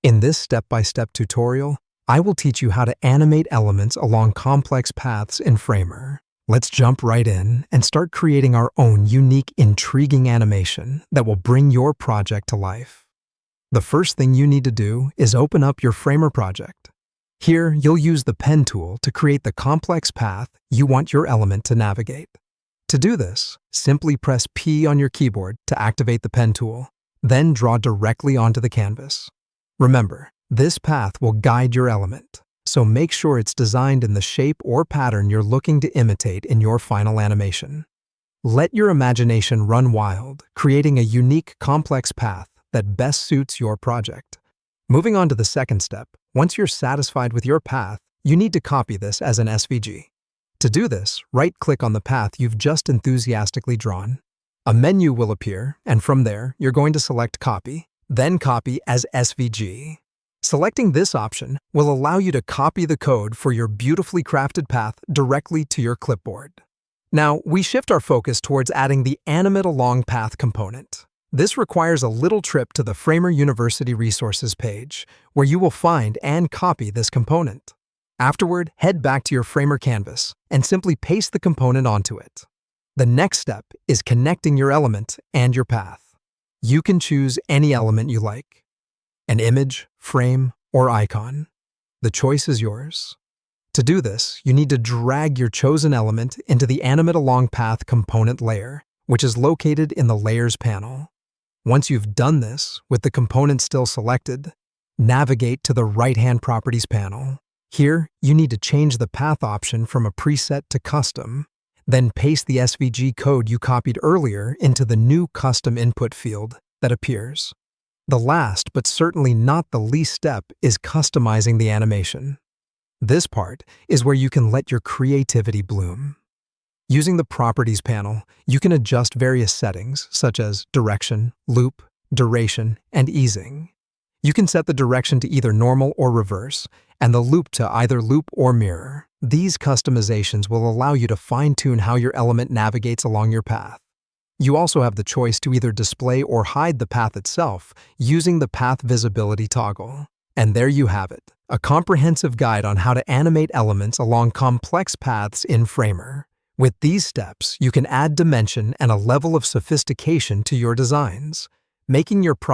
In this step-by-step tutorial, I will teach you how to animate elements along complex paths in Framer. Let's jump right in and start creating our own unique, intriguing animation that will bring your project to life. The first thing you need to do is open up your Framer project. Here, you'll use the pen tool to create the complex path you want your element to navigate. To do this, simply press P on your keyboard to activate the pen tool, then draw directly onto the canvas. Remember, this path will guide your element, so make sure it's designed in the shape or pattern you're looking to imitate in your final animation. Let your imagination run wild, creating a unique, complex path that best suits your project. Moving on to the second step, once you're satisfied with your path, you need to copy this as an SVG. To do this, right-click on the path you've just enthusiastically drawn. A menu will appear, and from there, you're going to select Copy, then Copy as SVG. Selecting this option will allow you to copy the code for your beautifully crafted path directly to your clipboard. Now, we shift our focus towards adding the Animate Along Path component. This requires a little trip to the Framer University Resources page, where you will find and copy this component. Afterward, head back to your Framer canvas and simply paste the component onto it. The next step is connecting your element and your path. You can choose any element you like: an image, frame, or icon. The choice is yours. To do this, you need to drag your chosen element into the Animate Along Path component layer, which is located in the Layers panel. Once you've done this, with the component still selected, navigate to the right-hand Properties panel. Here, you need to change the path option from a preset to custom, then paste the SVG code you copied earlier into the new custom input field that appears. The last, but certainly not the least step, is customizing the animation. This part is where you can let your creativity bloom. Using the Properties panel, you can adjust various settings such as direction, loop, duration, and easing. You can set the direction to either normal or reverse, and the loop to either loop or mirror. These customizations will allow you to fine-tune how your element navigates along your path. You also have the choice to either display or hide the path itself using the Path Visibility toggle. And there you have it, a comprehensive guide on how to animate elements along complex paths in Framer. With these steps, you can add dimension and a level of sophistication to your designs, making your project